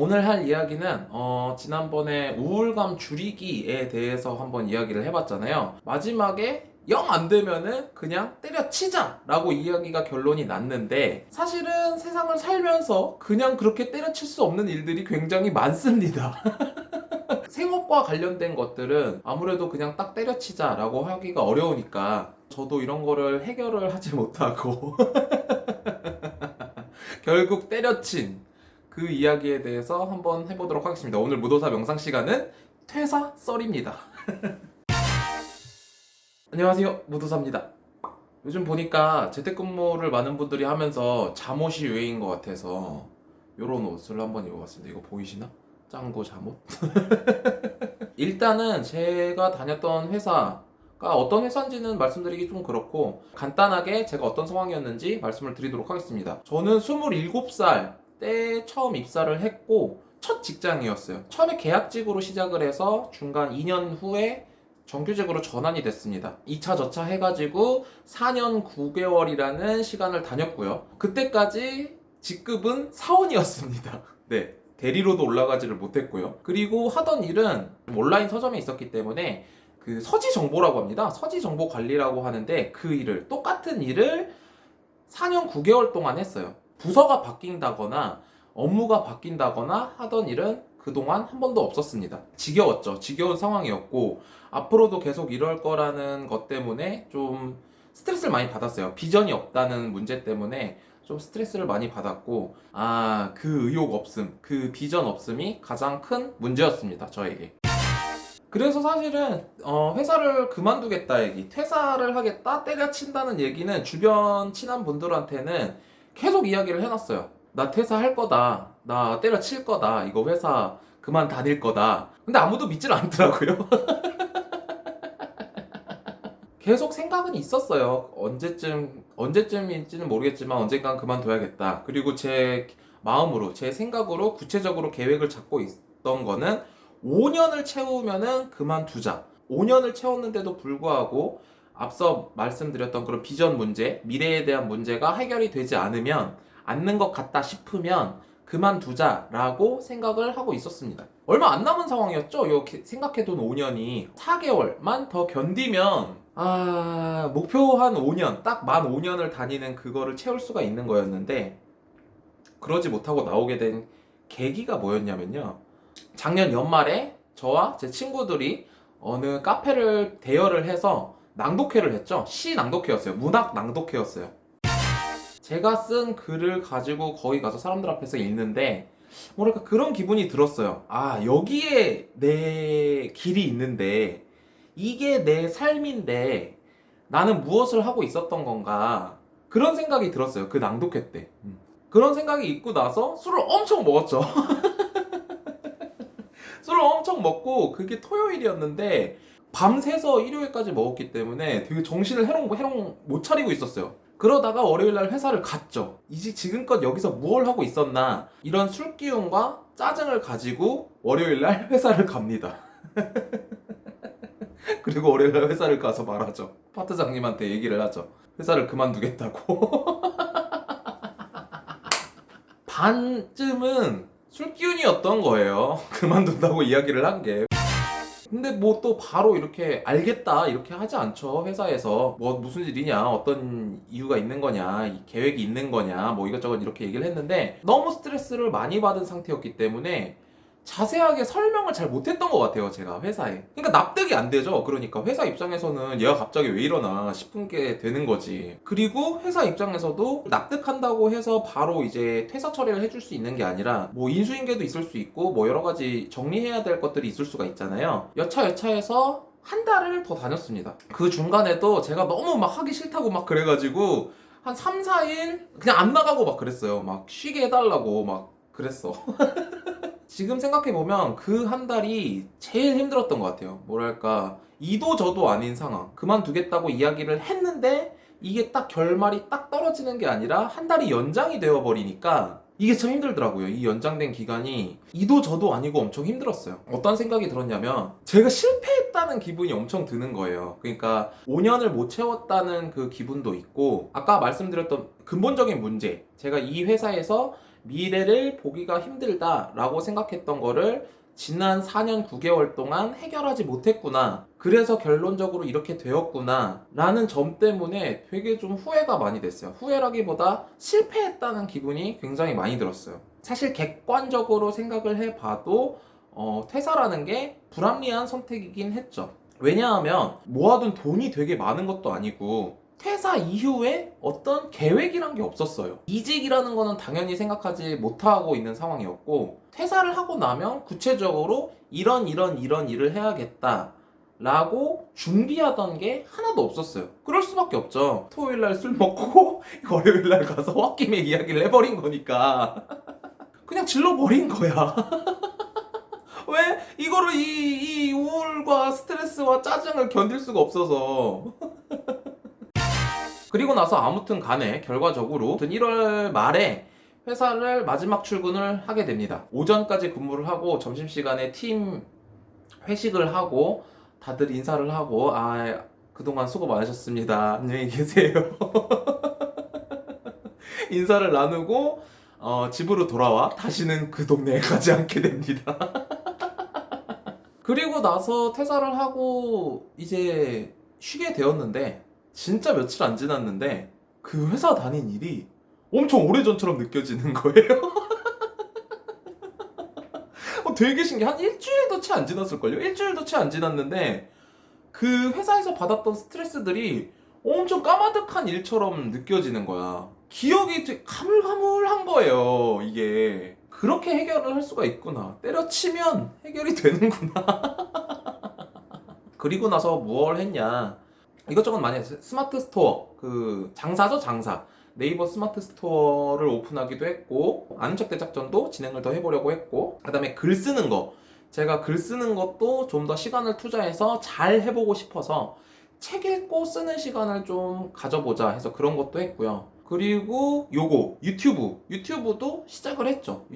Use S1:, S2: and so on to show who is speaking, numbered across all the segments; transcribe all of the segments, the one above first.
S1: 오늘 할 이야기는 지난번에 우울감 줄이기에 대해서 한번 이야기를 해봤잖아요. 마지막에 영 안 되면은 그냥 때려치자 라고 이야기가 결론이 났는데, 사실은 세상을 살면서 그냥 그렇게 때려칠 수 없는 일들이 굉장히 많습니다. 생업과 관련된 것들은 아무래도 그냥 딱 때려치자 라고 하기가 어려우니까 저도 이런 거를 해결을 하지 못하고 결국 때려친 그 이야기에 대해서 한번 해보도록 하겠습니다. 오늘 무도사 명상 시간은 퇴사 썰입니다. 안녕하세요, 무도사입니다. 요즘 보니까 재택근무를 많은 분들이 하면서 잠옷이 유행인 것 같아서 이런 옷을 한번 입어봤습니다. 이거 보이시나? 짱구 잠옷? 일단은 제가 다녔던 회사가 어떤 회사인지는 말씀드리기 좀 그렇고, 간단하게 제가 어떤 상황이었는지 말씀을 드리도록 하겠습니다. 저는 27살 때 처음 입사를 했고 첫 직장이었어요. 처음에 계약직으로 시작을 해서 중간 2년 후에 정규직으로 전환이 됐습니다. 2차 저차 해가지고 4년 9개월이라는 시간을 다녔고요. 그때까지 직급은 사원이었습니다. 네. 대리로도 올라가지를 못했고요. 그리고 하던 일은 온라인 서점에 있었기 때문에 그 서지 정보라고 합니다. 서지 정보 관리라고 하는데, 그 일을, 똑같은 일을 4년 9개월 동안 했어요. 부서가 바뀐다거나 업무가 바뀐다거나 하던 일은 그동안 한 번도 없었습니다. 지겨웠죠. 지겨운 상황이었고, 앞으로도 계속 이럴 거라는 것 때문에 좀 스트레스를 많이 받았어요. 비전이 없다는 문제 때문에 좀 스트레스를 많이 받았고, 그 의욕 없음, 그 비전 없음이 가장 큰 문제였습니다, 저에게. 그래서 사실은 회사를 그만두겠다 얘기, 퇴사를 하겠다, 때려친다는 얘기는 주변 친한 분들한테는 계속 이야기를 해놨어요. 나 퇴사할 거다, 나 때려칠 거다, 이거 회사 그만 다닐 거다. 근데 아무도 믿질 않더라고요. 계속 생각은 있었어요. 언제쯤일지는 모르겠지만 언젠간 그만둬야겠다. 그리고 제 마음으로, 제 생각으로 구체적으로 계획을 잡고 있던 거는 5년을 채우면은 그만두자. 5년을 채웠는데도 불구하고 앞서 말씀드렸던 그런 비전 문제, 미래에 대한 문제가 해결이 되지 않는 것 같다 싶으면 그만두자라고 생각을 하고 있었습니다. 얼마 안 남은 상황이었죠? 이렇게 생각해둔 5년이 4개월만 더 견디면 목표 한 5년, 딱 만 5년을 다니는 그거를 채울 수가 있는 거였는데, 그러지 못하고 나오게 된 계기가 뭐였냐면요. 작년 연말에 저와 제 친구들이 어느 카페를 대여를 해서 낭독회를 했죠. 시 낭독회였어요. 문학 낭독회였어요. 제가 쓴 글을 가지고 거기 가서 사람들 앞에서 읽는데, 뭐랄까 그런 기분이 들었어요. 여기에 내 길이 있는데, 이게 내 삶인데 나는 무엇을 하고 있었던 건가, 그런 생각이 들었어요. 그 낭독회 때. 그런 생각이 있고 나서 술을 엄청 먹었죠. 술을 엄청 먹고, 그게 토요일이었는데 밤새서 일요일까지 먹었기 때문에 되게 정신을 해롱 못 차리고 있었어요. 그러다가 월요일날 회사를 갔죠. 이제 지금껏 여기서 무얼 하고 있었나, 이런 술 기운과 짜증을 가지고 월요일날 회사를 갑니다. 그리고 월요일날 회사를 가서 말하죠. 파트장님한테 얘기를 하죠. 회사를 그만두겠다고. 반쯤은 술 기운이었던 거예요. 그만둔다고 이야기를 한 게. 근데 뭐 또 바로 이렇게 알겠다 이렇게 하지 않죠. 회사에서 뭐 무슨 일이냐, 어떤 이유가 있는 거냐, 이 계획이 있는 거냐, 뭐 이것저것 이렇게 얘기를 했는데, 너무 스트레스를 많이 받은 상태였기 때문에 자세하게 설명을 잘 못했던 것 같아요, 제가 회사에. 그러니까 납득이 안 되죠. 그러니까 회사 입장에서는 얘가 갑자기 왜 이러나 싶은 게 되는 거지. 그리고 회사 입장에서도 납득한다고 해서 바로 이제 퇴사 처리를 해줄 수 있는 게 아니라, 뭐 인수인계도 있을 수 있고 뭐 여러 가지 정리해야 될 것들이 있을 수가 있잖아요. 여차여차해서 한 달을 더 다녔습니다. 그 중간에도 제가 너무 막 하기 싫다고 막 그래가지고 한 3, 4일 그냥 안 나가고 막 그랬어요. 막 쉬게 해달라고 막 그랬어. 지금 생각해보면 그 한 달이 제일 힘들었던 것 같아요. 뭐랄까, 이도 저도 아닌 상황. 그만두겠다고 이야기를 했는데 이게 딱 결말이 딱 떨어지는 게 아니라 한 달이 연장이 되어버리니까 이게 참 힘들더라고요. 이 연장된 기간이 이도 저도 아니고 엄청 힘들었어요. 어떤 생각이 들었냐면, 제가 실패했다는 기분이 엄청 드는 거예요. 그러니까 5년을 못 채웠다는 그 기분도 있고, 아까 말씀드렸던 근본적인 문제, 제가 이 회사에서 미래를 보기가 힘들다라고 생각했던 거를 지난 4년 9개월 동안 해결하지 못했구나. 그래서 결론적으로 이렇게 되었구나. 라는 점 때문에 되게 좀 후회가 많이 됐어요. 후회라기보다 실패했다는 기분이 굉장히 많이 들었어요. 사실 객관적으로 생각을 해봐도 퇴사라는 게 불합리한 선택이긴 했죠. 왜냐하면 모아둔 돈이 되게 많은 것도 아니고 퇴사 이후에 어떤 계획이란 게 없었어요. 이직이라는 거는 당연히 생각하지 못하고 있는 상황이었고, 퇴사를 하고 나면 구체적으로 이런 일을 해야겠다 라고 준비하던 게 하나도 없었어요. 그럴 수밖에 없죠. 토요일날 술 먹고 월요일날 가서 홧김에 이야기를 해버린 거니까 그냥 질러버린 거야. 왜? 이거를 이 우울과 스트레스와 짜증을 견딜 수가 없어서. 그리고 나서 아무튼 간에 결과적으로 1월 말에 회사를 마지막 출근을 하게 됩니다. 오전까지 근무를 하고 점심시간에 팀 회식을 하고 다들 인사를 하고 그동안 수고 많으셨습니다. 안녕히 계세요. 인사를 나누고 집으로 돌아와 다시는 그 동네에 가지 않게 됩니다. 그리고 나서 퇴사를 하고 이제 쉬게 되었는데 진짜 며칠 안 지났는데 그 회사 다닌 일이 엄청 오래전처럼 느껴지는 거예요. 되게 신기해. 한 일주일도 채 안 지났을걸요? 일주일도 채 안 지났는데 그 회사에서 받았던 스트레스들이 엄청 까마득한 일처럼 느껴지는 거야. 기억이 되게 가물가물한 거예요, 이게. 그렇게 해결을 할 수가 있구나. 때려치면 해결이 되는구나. 그리고 나서 무얼 했냐. 이것저것 많이 했어요. 스마트 스토어, 장사죠, 장사. 네이버 스마트 스토어를 오픈하기도 했고, 아는 척 대작전도 진행을 더 해보려고 했고, 그 다음에 글 쓰는 거. 제가 글 쓰는 것도 좀 더 시간을 투자해서 잘 해보고 싶어서 책 읽고 쓰는 시간을 좀 가져보자 해서 그런 것도 했고요. 그리고 유튜브도 시작을 했죠.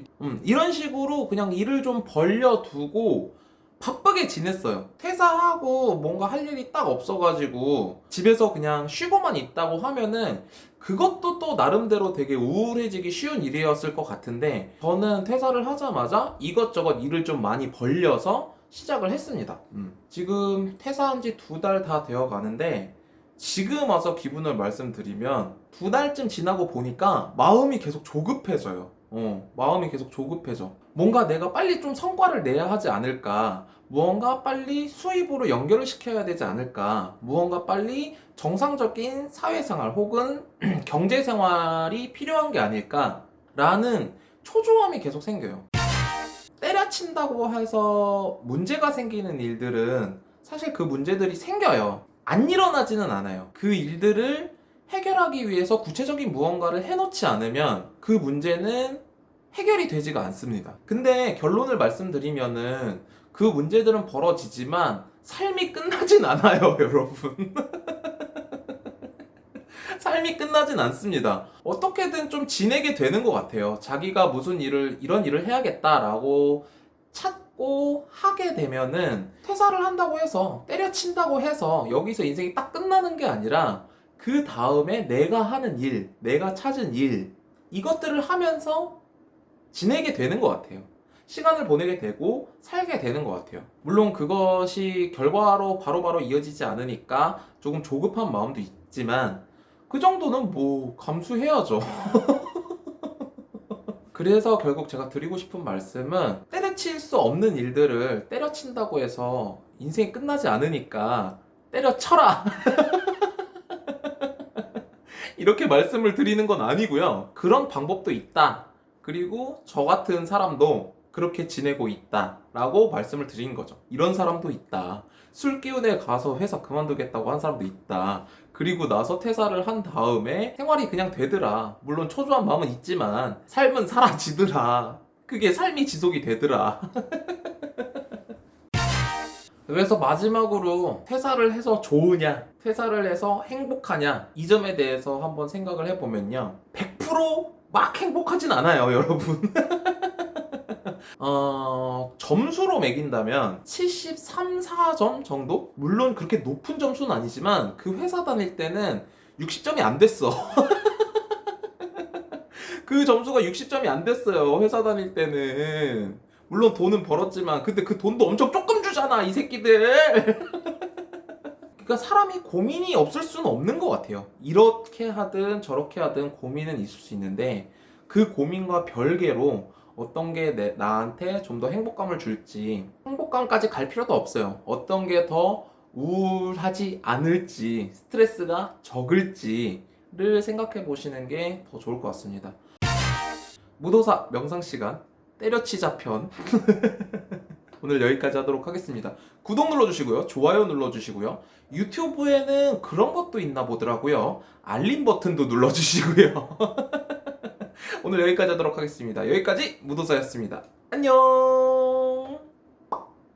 S1: 이런 식으로 그냥 일을 좀 벌려두고 바쁘게 지냈어요. 퇴사하고 뭔가 할 일이 딱 없어가지고 집에서 그냥 쉬고만 있다고 하면은 그것도 또 나름대로 되게 우울해지기 쉬운 일이었을 것 같은데, 저는 퇴사를 하자마자 이것저것 일을 좀 많이 벌려서 시작을 했습니다. 지금 퇴사한 지 2달 다 되어 가는데, 지금 와서 기분을 말씀드리면 2달쯤 지나고 보니까 마음이 계속 조급해져요. 마음이 계속 조급해져. 뭔가 내가 빨리 좀 성과를 내야 하지 않을까, 무언가 빨리 수입으로 연결을 시켜야 되지 않을까, 무언가 빨리 정상적인 사회생활 혹은 경제생활이 필요한 게 아닐까 라는 초조함이 계속 생겨요. 때려친다고 해서 문제가 생기는 일들은 사실 그 문제들이 생겨요. 안 일어나지는 않아요. 그 일들을 해결하기 위해서 구체적인 무언가를 해놓지 않으면 그 문제는 해결이 되지가 않습니다. 근데 결론을 말씀드리면은 그 문제들은 벌어지지만 삶이 끝나진 않아요, 여러분. 삶이 끝나진 않습니다. 어떻게든 좀 지내게 되는 것 같아요. 자기가 무슨 이런 일을 해야겠다라고 찾고 하게 되면은 퇴사를 한다고 해서, 때려친다고 해서 여기서 인생이 딱 끝나는 게 아니라 그 다음에 내가 하는 일, 내가 찾은 일, 이것들을 하면서 지내게 되는 것 같아요. 시간을 보내게 되고 살게 되는 것 같아요. 물론 그것이 결과로 바로바로 이어지지 않으니까 조금 조급한 마음도 있지만 그 정도는 뭐 감수해야죠. 그래서 결국 제가 드리고 싶은 말씀은, 때려칠 수 없는 일들을 때려친다고 해서 인생이 끝나지 않으니까 때려쳐라! 이렇게 말씀을 드리는 건 아니고요. 그런 방법도 있다. 그리고 저 같은 사람도 그렇게 지내고 있다 라고 말씀을 드리는 거죠. 이런 사람도 있다. 술 기운에 가서 회사 그만두겠다고 한 사람도 있다. 그리고 나서 퇴사를 한 다음에 생활이 그냥 되더라. 물론 초조한 마음은 있지만 삶은 사라지더라. 그게 삶이 지속이 되더라. 그래서 마지막으로 퇴사를 해서 좋으냐, 퇴사를 해서 행복하냐, 이 점에 대해서 한번 생각을 해보면요, 100%막 행복하진 않아요, 여러분. 점수로 매긴다면 73, 4점 정도? 물론 그렇게 높은 점수는 아니지만 그 회사 다닐 때는 60점이 안 됐어. 그 점수가 60점이 안 됐어요. 회사 다닐 때는. 물론 돈은 벌었지만 근데 그 돈도 엄청 조금 주잖아, 이 새끼들. 그러니까 사람이 고민이 없을 수는 없는 것 같아요. 이렇게 하든 저렇게 하든 고민은 있을 수 있는데 그 고민과 별개로 어떤 게 나한테 좀 더 행복감을 줄지, 행복감까지 갈 필요도 없어요. 어떤 게 더 우울하지 않을지, 스트레스가 적을지를 생각해 보시는 게 더 좋을 것 같습니다. 무도사 명상 시간 때려치자 편 오늘 여기까지 하도록 하겠습니다. 구독 눌러주시고요. 좋아요 눌러주시고요. 유튜브에는 그런 것도 있나 보더라고요. 알림 버튼도 눌러주시고요. 오늘 여기까지 하도록 하겠습니다. 여기까지 무도사였습니다. 안녕.